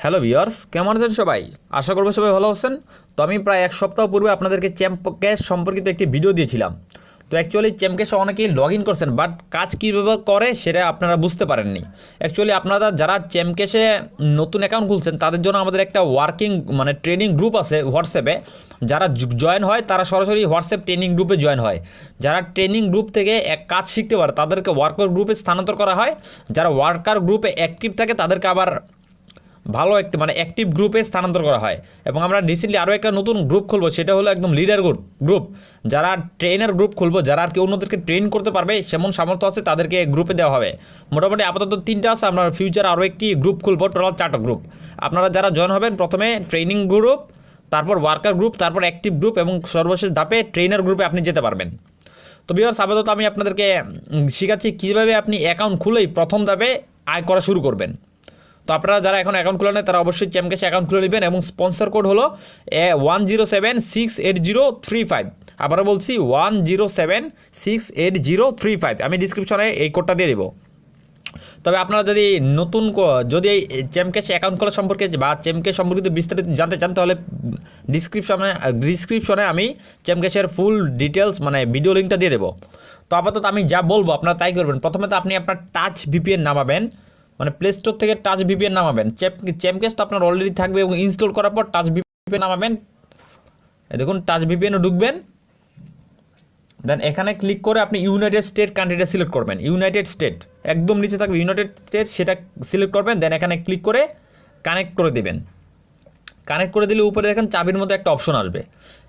Hello viewers, কেমন আছেন সবাই? আশা করব সবাই ভালো আছেন। তো আমি প্রায় এক সপ্তাহ পূর্বে আপনাদেরকে চ্যাম্পক্যাশ সম্পর্কিত একটি ভিডিও দিয়েছিলাম। তো অ্যাকচুয়ালি চ্যাম্পক্যাশে অনেকেই লগ ইন করছেন, বাট কাজ কীভাবে করে সেটা আপনারা বুঝতে পারেননি। অ্যাকচুয়ালি আপনারা যারা চ্যাম্পক্যাশে নতুন অ্যাকাউন্ট খুলছেন তাদের জন্য আমাদের একটা ওয়ার্কিং ট্রেনিং গ্রুপ আছে হোয়াটসঅ্যাপে। যারা জয়েন হয় তারা সরাসরি হোয়াটসঅ্যাপ ট্রেনিং গ্রুপে জয়েন হয়। যারা ট্রেনিং গ্রুপ থেকে এক কাজ শিখতে পারে তাদেরকে ওয়ার্কার গ্রুপে স্থানান্তর করা হয়। যারা ওয়ার্কার গ্রুপে অ্যাক্টিভ থাকে তাদেরকে আবার ভালো একটি অ্যাক্টিভ গ্রুপে স্থানান্তর করা হয়। এবং আমরা রিসেন্টলি আরও একটা নতুন গ্রুপ খুলবো, সেটা হলো একদম লিডার গ্রুপ। যারা ট্রেনার গ্রুপ খুলবো, যারা আর কি অন্যদেরকে ট্রেন করতে পারবে সেমন সামর্থ্য আছে তাদেরকে গ্রুপে দেওয়া হবে। মোটামুটি আপাতত 3টা আছে, আমরা ফিউচার আরও একটি গ্রুপ খুলবো, টোটাল 4টা গ্রুপ। আপনারা যারা জয়েন হবেন প্রথমে ট্রেনিং গ্রুপ, তারপর ওয়ার্কার গ্রুপ, তারপর অ্যাক্টিভ গ্রুপ এবং সর্বশেষ ধাপে ট্রেনার গ্রুপে আপনি যেতে পারবেন। তো ভিউয়ার্স, আপাতত আমি আপনাদেরকে শেখাচ্ছি কীভাবে আপনি অ্যাকাউন্ট খুলেই প্রথম ধাপে আয় করা শুরু করবেন। তো আপনারা যারা এখন অ্যাকাউন্ট খুলে নেন তারা অবশ্যই চ্যাম্পক্যাশে অ্যাকাউন্ট খুলে নেবেন এবং স্পন্সর কোড হলো 10768035। আবারও বলছি 10768035। আমি ডিসক্রিপশনে এই কোডটা দিয়ে দেবো। তবে আপনারা যদি এই চ্যাম্পক্যাশে অ্যাকাউন্ট খোলা সম্পর্কে বা চ্যাম্পক্যাশ সম্পর্কিত বিস্তারিত জানতে চান তাহলে ডিসক্রিপশনে আমি চ্যাম্পক্যাশের ফুল ডিটেলস ভিডিও লিঙ্কটা দিয়ে দেবো। তো আপাতত আমি যা বলবো আপনারা তাই করবেন। প্রথমে তো আপনি আপনার টাচ ভিপিএন নামাবেন, প্লে স্টোর থেকে টাচ ভিপিএন নামাবেন। চ্যাম্পক্যাশ তো আপনার অলরেডি থাকবে এবং ইনস্টল করার পর টাচ ভিপিএন নামাবেন। দেখুন টাচ ভিপিএনও ঢুকবেন, দেন এখানে ক্লিক করে আপনি ইউনাইটেড স্টেট কান্ট্রিটা সিলেক্ট করবেন। ইউনাইটেড স্টেট একদম নিচে থাকবে ইউনাইটেড স্টেট, সেটা সিলেক্ট করবেন। দেন এখানে ক্লিক করে কানেক্ট করে দেবেন। কানেক্ট করে দিলে উপরে দেখেন চাবির মতো একটা অপশন আসবে,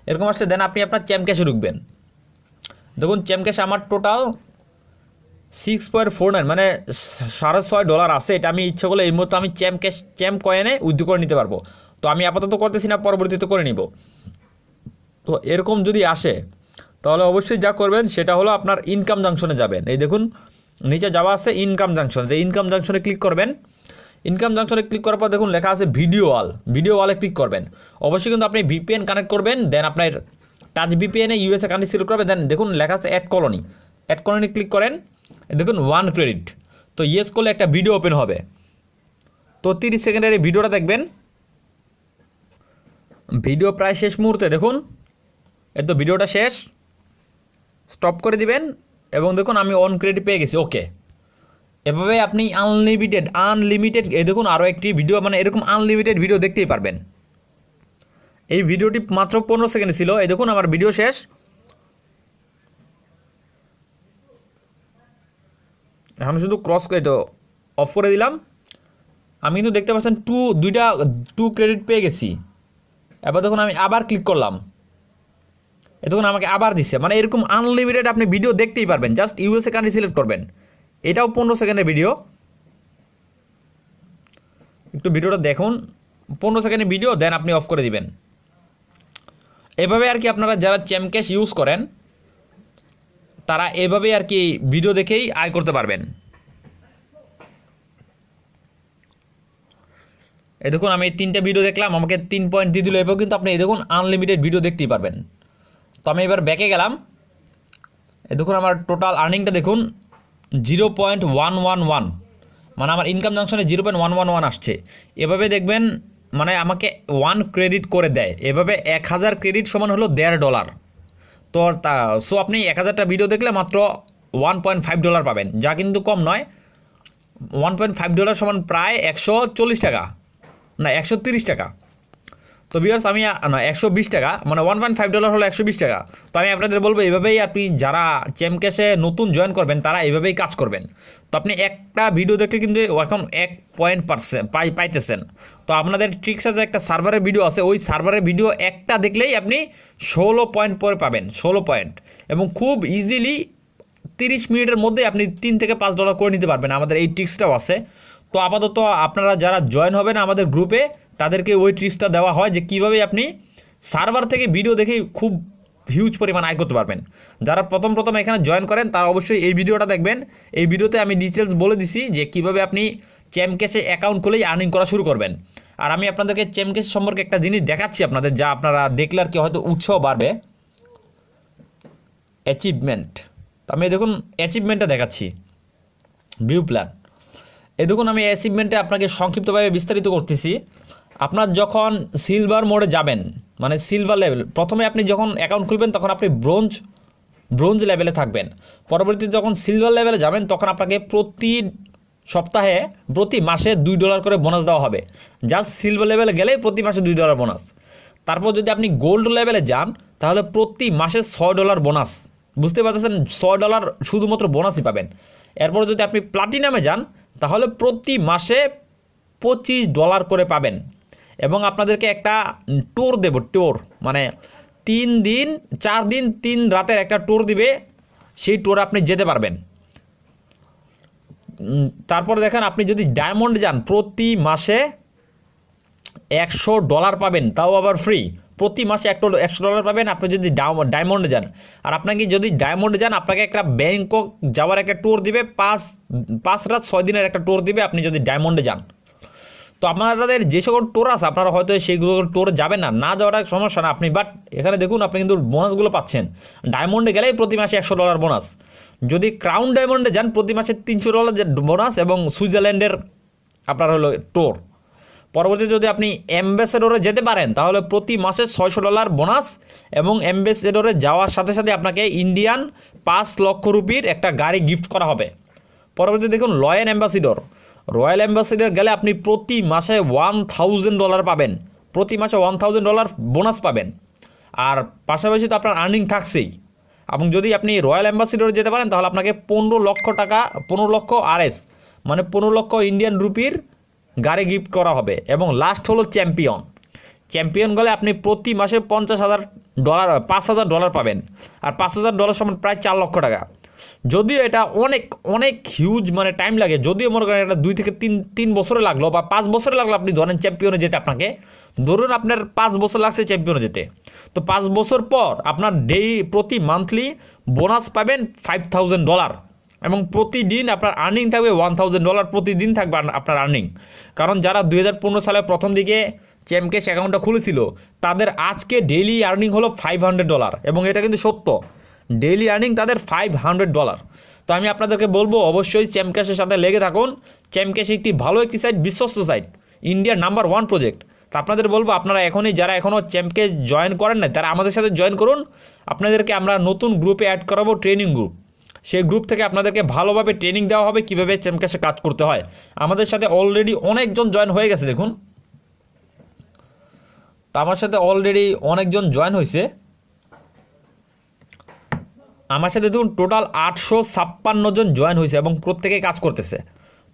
এরকম আসছে। দেন আপনি আপনার চ্যাম্পক্যাশে ঢুকবেন। দেখুন চ্যাম্পক্যাশে আমার টোটাল 6.49 $6.5 আছে। এটা আমি ইচ্ছা করলে এই মুহূর্তে আমি চ্যাম্প কয়েনে উইথড্র করে নিতে পারবো। তো আমি আপাতত করতেছি না, পরবর্তীতে করে নিব। তো এরকম যদি আসে তাহলে অবশ্যই যা করবেন সেটা হলো আপনার ইনকাম জাংশনে যাবেন। এই দেখুন নিচে যাওয়া আছে ইনকাম জাংশন, তো ইনকাম জাংশনে ক্লিক করবেন। ইনকাম জাংশনে ক্লিক করার পর দেখুন লেখা আছে ভিডিও ওয়ালে ক্লিক করবেন। অবশ্যই কিন্তু আপনি ভিপিএন কানেক্ট করবেন। দেন আপনার টাচ ভিপিএনে ইউএসএ কান্ট্রি সিলেক্ট করবেন। দেন দেখুন লেখা আছে অ্যাড কলোনি ক্লিক করেন। দেখুন 1 ক্রেডিট, তো ইয়েস করলে একটা ভিডিও ওপেন হবে। তো 30 সেকেন্ডের এই ভিডিওটা দেখবেন। ভিডিও প্রায় শেষ মুহূর্তে, দেখুন এই তো ভিডিওটা শেষ। স্টপ করে দিবেন এবং দেখুন আমি 1 ক্রেডিট পেয়ে গেছি। ওকে, এভাবে আপনি আনলিমিটেড এই দেখুন আরও একটি ভিডিও এরকম আনলিমিটেড ভিডিও দেখতেই পারবেন। এই ভিডিওটি মাত্র 15 সেকেন্ড ছিল। এই দেখুন আমার ভিডিও শেষ। এখন শুধু ক্রস করে তো অফ করে দিলাম। আমি কিন্তু দেখতে পাচ্ছেন 2 ক্রেডিট পেয়ে গেছি। এবার দেখুন আমি আবার ক্লিক করলাম, এ দেখুন আমাকে আবার দিচ্ছে। এরকম আনলিমিটেড আপনি ভিডিও দেখতেই পারবেন। জাস্ট ইউএসএ কান্ট্রি সিলেক্ট করবেন। এটাও 15 সেকেন্ডের ভিডিও, একটু ভিডিওটা দেখুন। 15 সেকেন্ডের ভিডিও, দেন আপনি অফ করে দিবেন। এভাবে আর কি আপনারা যারা চ্যাম্পক্যাশ ইউজ করেন তারা এভাবে আর কি ভিডিও দেখেই আয় করতে পারবেন। এই দেখুন আমি 3টা ভিডিও দেখলাম, আমাকে 3 পয়েন্ট দিয়ে দিল। এভাবে কিন্তু আপনি এই দেখুন আনলিমিটেড ভিডিও দেখতেই পারবেন। তো আমি এবার ব্যাকে গেলাম। এই দেখুন আমার টোটাল আর্নিংটা দেখুন 0.111, আমার ইনকাম জাংশনে 0.111 আসছে। এভাবে দেখবেন আমাকে 1 ক্রেডিট করে দেয়। এভাবে 1000 ক্রেডিট সমান হলো $1.5। তো সো আপনি 1000টা ভিডিও দেখলে মাত্র $1.5 পাবেন, যা কিন্তু কম নয়। $1.5 সমান প্রায় 140 টাকা, না 130 টাকা। তো ভিউয়ার্স আমি 120 টাকা, $1.5 হলো 120 টাকা। তো আমি আপনাদের বলবো এভাবেই আপনি যারা চ্যাম্পক্যাশে নতুন জয়েন করবেন তারা এভাবেই কাজ করবেন। তো আপনি একটা ভিডিও দেখলে কিন্তু এখন 1 পয়েন্ট পাইতেছেন। তো আপনাদের ট্রিক্স আছে, একটা সার্ভারের ভিডিও আছে, ওই সার্ভারের ভিডিও একটা দেখলেই আপনি 16 পয়েন্ট পরে পাবেন, 16 পয়েন্ট। এবং খুব ইজিলি 30 মিনিটের মধ্যে আপনি $3 থেকে $5 করে নিতে পারবেন। আমাদের এই ট্রিক্সটাও আছে। তো আপাতত আপনারা যারা জয়েন হবেন আমাদের গ্রুপে তাদেরকে ওই ট্রিক্সটা দেওয়া হয় যে কীভাবে আপনি সার্ভার থেকে ভিডিও দেখেই খুব হিউজ পরিমাণ আয় করতে পারবেন। যারা প্রথম এখানে জয়েন করেন তারা অবশ্যই এই ভিডিওটা দেখবেন। এই ভিডিওতে আমি ডিটেলস বলে দিছি যে কীভাবে আপনি চ্যাম্পক্যাশে অ্যাকাউন্ট খুলেই আর্নিং করা শুরু করবেন। আর আমি আপনাদেরকে চ্যাম্পক্যাশ সম্পর্কে একটা জিনিস দেখাচ্ছি আপনাদের, যা আপনারা দেখলে আর কি হয়তো উৎসাহ বাড়বে। অ্যাচিভমেন্ট, তো আমি দেখুন অ্যাচিভমেন্টটা দেখাচ্ছি। ভিউ প্ল্যান, এই দেখুন আমি অ্যাচিভমেন্টে আপনাকে সংক্ষিপ্তভাবে বিস্তারিত করতেছি। আপনার যখন সিলভার মোডে যাবেন, মানে সিলভার লেভেল, প্রথমে আপনি যখন অ্যাকাউন্ট খুলবেন তখন আপনি ব্রোঞ্জ লেভেলে থাকবেন। পরবর্তীতে যখন সিলভার লেভেলে যাবেন তখন আপনাকে প্রতি মাসে $2 করে বোনাস দেওয়া হবে। জাস্ট সিলভার লেভেলে গেলেই প্রতি মাসে $2 বোনাস। তারপর যদি আপনি গোল্ড লেভেলে যান তাহলে প্রতি মাসে $6 বোনাস। বুঝতে পারতেছেন, $6 শুধুমাত্র বোনাসই পাবেন। এরপর যদি আপনি প্লাটিনামে যান তাহলে প্রতি মাসে $25 করে পাবেন। এবং আপনাদেরকে একটা ট্যুর দেব, মানে 4 দিন 3 রাতের একটা ট্যুর দিবে, সেই ট্যুরে আপনি যেতে পারবেন। তারপর দেখেন আপনি যদি ডায়মন্ড যান প্রতি মাসে $100 পাবেন, তাও আবার ফ্রি। প্রতি মাসে $100 পাবেন আপনি যদি ডায়মন্ডে যান। আর আপনাকে যদি ডায়মন্ডে যান আপনাকে একটা ব্যাংকক যাওয়ার একটা ট্যুর দিবে, 5 রাত 6 দিনের একটা ট্যুর দিবে আপনি যদি ডায়মন্ডে যান। তো আপনাদের যে সকল ট্যুর আছে আপনারা হয়তো সেইগুলো ট্যুরে যাবেন না, যাওয়াটা সমস্যা না আপনি, বাট এখানে দেখুন আপনি কিন্তু বোনাসগুলো পাচ্ছেন। ডায়মন্ডে গেলেই প্রতি মাসে $100 বোনাস। যদি ক্রাউন ডায়মন্ডে যান প্রতি মাসে $300 বোনাস এবং সুইজারল্যান্ডের আপনার হলো ট্যুর। পরবর্তীতে যদি আপনি অ্যাম্বাসেডরে যেতে পারেন তাহলে প্রতি মাসে $600 বোনাস এবং অ্যাম্বাসেডরে যাওয়ার সাথে সাথে আপনাকে ইন্ডিয়ান 5 লক্ষ রুপির একটা গাড়ি গিফট করা হবে। পরবর্তীতে দেখুন রয়্যাল অ্যাম্বাসেডর গেলে আপনি প্রতি মাসে $1000 পাবেন, প্রতি মাসে $1000 বোনাস পাবেন। আর পাশাপাশি তো আপনার আর্নিং থাকছেই। এবং যদি আপনি রয়্যাল অ্যাম্বাসেডরে যেতে পারেন তাহলে আপনাকে 15 লক্ষ RS মানে 15 লক্ষ ইন্ডিয়ান রুপির গাড়ি গিফট করা হবে। এবং লাস্ট হলো চ্যাম্পিয়ন গেলে আপনি প্রতি মাসে $5,000 পাবেন। আর $5,000 সমান প্রায় $4 লক্ষ টাকা। যদিও এটা অনেক হিউজ মানে টাইম লাগে, যদিও মনে করেন এটা 2 থেকে 3 বছরে লাগলো বা 5 বছরে লাগলো আপনি ধরেন চ্যাম্পিয়নে যেতে, আপনাকে ধরুন আপনার 5 বছর লাগছে চ্যাম্পিয়নে যেতে, তো 5 বছর পর আপনার প্রতি মান্থলি বোনাস পাবেন $5,000 এবং প্রতিদিন আপনার আর্নিং থাকবে $1,000 প্রতিদিন থাকবে আপনার আর্নিং। কারণ যারা 2015 সালের প্রথম দিকে চ্যাম্পক্যাশ অ্যাকাউন্টটা খুলেছিল তাদের আজকে ডেইলি আর্নিং হলো $500 এবং এটা কিন্তু সত্য, ডেইলি আর্নিং তাদের $500। তো আমি আপনাদেরকে বলবো অবশ্যই চ্যাম্পক্যাশের সাথে লেগে থাকুন। চ্যাম্পক্যাশ একটি ভালো একটি সাইট, বিশ্বস্ত সাইট, ইন্ডিয়ার নাম্বার 1 প্রজেক্ট। তো আপনাদের বলবো আপনারা যারা এখনও চ্যাম্পক্যাশ জয়েন করেন না তারা আমাদের সাথে জয়েন করুন। আপনাদেরকে আমরা নতুন গ্রুপে অ্যাড করাবো, ট্রেনিং গ্রুপ। সেই গ্রুপ থেকে আপনাদেরকে ভালোভাবে ট্রেনিং দেওয়া হবে কীভাবে চ্যাম্পক্যাশে কাজ করতে হয়। আমাদের সাথে অলরেডি অনেকজন জয়েন হয়ে গেছে দেখুন, তো আমার সাথে অলরেডি অনেকজন জয়েন হয়েছে। আমার সাথে দেখুন টোটাল 856 জন জয়েন হয়েছে এবং প্রত্যেকেই কাজ করতেছে।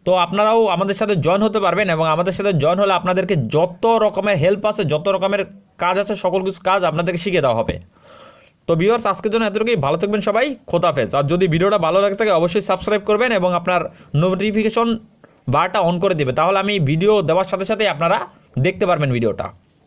তো আপনারাও আমাদের সাথে জয়েন হতে পারবেন এবং আমাদের সাথে জয়েন হলে আপনাদেরকে যত রকমের হেল্প আছে, যত রকমের কাজ আছে, সকল কিছু কাজ আপনাদেরকে শিখিয়ে দেওয়া হবে। তো ভিউয়ার্স আজকের জন্য এতটুকুই, ভালো থাকবেন সবাই, খোদাফেজ। আর যদি ভিডিওটা ভালো লাগে থাকে অবশ্যই সাবস্ক্রাইব করবেন এবং আপনার নোটিফিকেশন বারটা অন করে দেবে, তাহলে আমি ভিডিও দেওয়ার সাথে সাথে আপনারা দেখতে পারবেন ভিডিওটা।